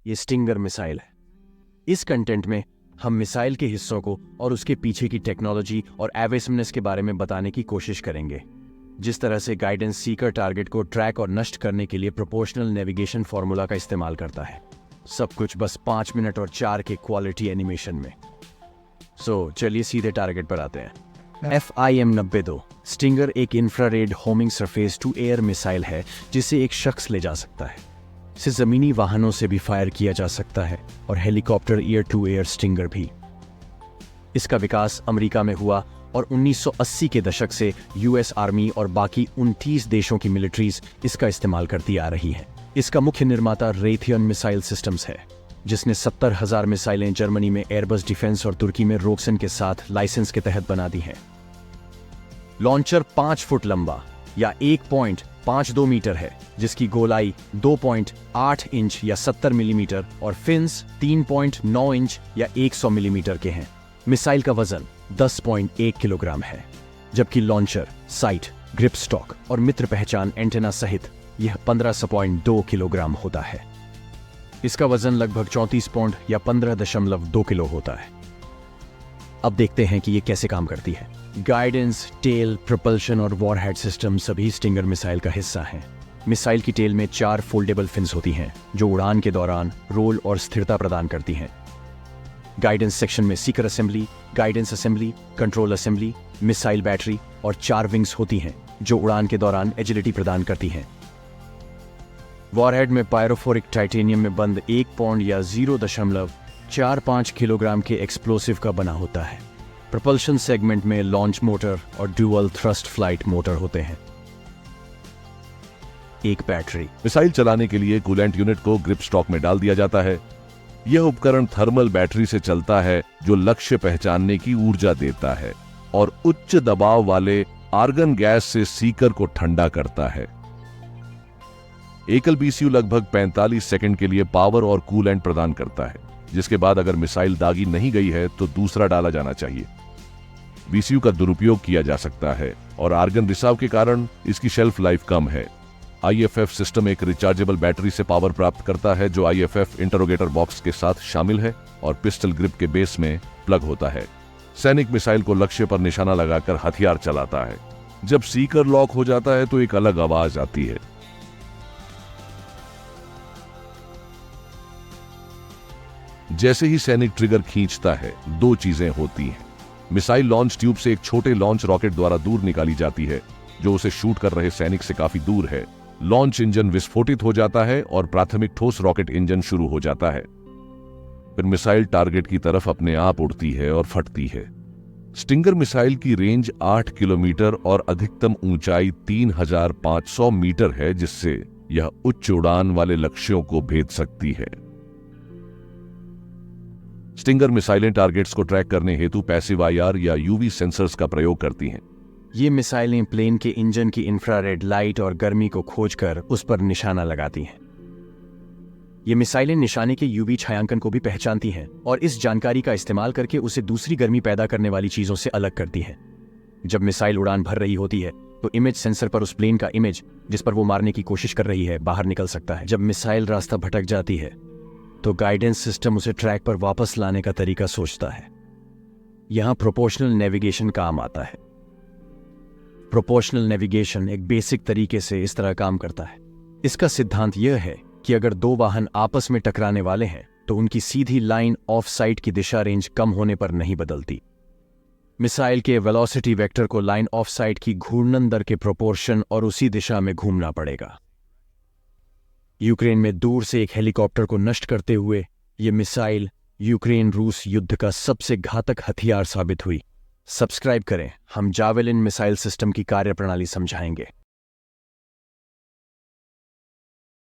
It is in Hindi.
ये स्टिंगर मिसाइल है। इस कंटेंट में हम मिसाइल के हिस्सों को और उसके पीछे की टेक्नोलॉजी और एवेसिवनेस के बारे में बताने की कोशिश करेंगे। जिस तरह से गाइडेंस सीकर टारगेट को ट्रैक और नष्ट करने के लिए प्रोपोर्शनल नेविगेशन फॉर्मूला का इस्तेमाल करता है। सब कुछ बस 5 मिनट और 4 के क्वालिटी एनिमेशन में। चलिए सीधे टारगेट पर आते हैं। FIM-92 स्टिंगर एक infrared homing surface to air missile है जिसे एक शख्स ले जा सकता है। इसे जमीनी वाहनों से भी फायर किया जा सकता है और helicopter air to air Stinger भी। इसका विकास अमेरिका में हुआ और 1980 के दशक से US आर्मी और बाकी 29 देशों की मिलिट्रीज इसका इस्तेमाल करती आ रही हैं। इसका मुख्य निर्माता रेथियन मिसाइल सिस्टम्स है, जिसने 70,000 मिसाइलें जर्मनी में एयरबस डिफेंस और तुर्की में रोक्सन के साथ लाइसेंस के तहत बना दी हैं। लॉन्चर 5 फुट लंबा या 1.52 मीटर है, जिसकी गोलाई 2.8 इंच या 70 मिलीमीटर और फिन्स 3.9 इंच या 100 मिलीमीटर के हैं। मिसाइल का वजन 10.1 किलोग्राम है, जबकि लॉन्चर, साइट, ग्रिप स्टॉक और मित्र पहचान एंटेना सहित यह 15.2 किलोग्राम होता है। इसका वजन लगभग 34 पौंड या 15.2 किलो होता है। अब देखते हैं कि ये कैसे काम करती है। गाइडेंस, टेल, propulsion और वॉरहेड सिस्टम सभी स्टिंगर मिसाइल का हिस्सा हैं। मिसाइल की टेल में 4 फोल्डेबल फिन्स होती हैं, जो उड़ान के दौरान रोल और स्थिरता प्रदान करती हैं। गाइडेंस सेक्शन में Sikar assembly, guidance assembly, control assembly, missile battery और 4 विंग्स होती हैं, जो उड़ान के दौरान एजिलिटी प्रदान करती हैं। वॉरहेड में पायरोफोरिक टाइटेनियम में बंद 1 पौंड या 0.45 किलोग्राम के एक्सप्लोसिव का बना होता है। प्रोपल्शन सेगमेंट में लॉन्च मोटर और ड्यूअल थ्रस्ट फ्लाइट मोटर होते हैं। एक बैटरी। मिसाइल चलाने के लिए कूलेंट यूनिट को ग्रिप स्टॉक में डाल दिया जाता है। यह उपकरण थर्मल बैटरी से चलता है, जो लक्ष्य पहचानने की ऊर्जा देता है और उच्च दबाव वाले आर्गन गैस से सीकर को ठंडा करता है। एकल BCU लगभग 45 सेकंड के लिए पावर और कूलेंट प्रदान करता है, जिसके बाद अगर मिसाइल दागी नहीं गई है तो दूसरा डाला जाना चाहिए। BCU का दुरुपयोग किया जा सकता है और आर्गन रिसाव के कारण इसकी शेल्फ लाइफ कम है। IFF सिस्टम एक रिचार्जेबल बैटरी से पावर प्राप्त करता है, जो IFF इंटरोगेटर बॉक्स के साथ शामिल है और पिस्टल ग्रिप के बेस में प्लग होता है। सैनिक मिसाइल को लक्ष्य पर निशाना लगाकर हथियार चलाता है। जब सीकर लॉक हो जाता है तो एक अलग आवाज आती है। जैसे ही सैनिक ट्रिगर खींचता है, 2 चीजें होती हैं। मिसाइल लॉन्च ट्यूब से एक छोटे लॉन्च रॉकेट द्वारा दूर निकाली जाती है, जो उसे शूट कर रहे सैनिक से काफी दूर है। लॉन्च इंजन विस्फोटित हो जाता है और प्राथमिक ठोस रॉकेट इंजन शुरू हो जाता है। फिर मिसाइल टारगेट की तरफ अपने आप उड़ती है और फटती है। स्टिंगर मिसाइल की रेंज 8 किलोमीटर और अधिकतम ऊंचाई 3,500 मीटर है, जिससे यह उच्च उड़ान वाले लक्ष्यों को भेद सकती है। स्टिंगर मिसाइलें टारगेट्स को ट्रैक करने हेतु पैसिव IR या UV सेंसर्स का प्रयोग करती हैं। ये मिसाइलें प्लेन के इंजन की इंफ्रारेड लाइट और गर्मी को खोजकर उस पर निशाना लगाती हैं। ये मिसाइलें निशाने के UV छायांकन को भी पहचानती हैं और इस जानकारी का इस्तेमाल करके उसे दूसरी गर्मी पैदा करने वाली चीजों से अलग करती हैं। जब मिसाइल उड़ान भर रही होती है तो इमेज सेंसर पर उस प्लेन का इमेज जिस पर वो मारने की कोशिश कर रही है बाहर निकल सकता है। जब मिसाइल रास्ता भटक जाती है तो गाइडेंस सिस्टम उसे ट्रैक पर वापस लाने का तरीका सोचता है। यहां प्रोपोर्शनल नेविगेशन काम आता है। प्रोपोर्शनल नेविगेशन एक बेसिक तरीके से इस तरह काम करता है। इसका सिद्धांत यह है कि अगर 2 वाहन आपस में टकराने वाले हैं तो उनकी सीधी लाइन ऑफ साइट की दिशा रेंज कम होने पर नहीं बदलती। मिसाइल के वेलोसिटी वेक्टर को लाइन ऑफ साइट की घूर्णन दर के प्रोपोर्शन और उसी दिशा में घूमना पड़ेगा। यूक्रेन में दूर से एक हेलीकॉप्टर को नष्ट करते हुए यह मिसाइल यूक्रेन रूस युद्ध का सबसे घातक हथियार साबित हुई। सब्सक्राइब करें, हम जावेलिन मिसाइल सिस्टम की कार्यप्रणाली समझाएंगे।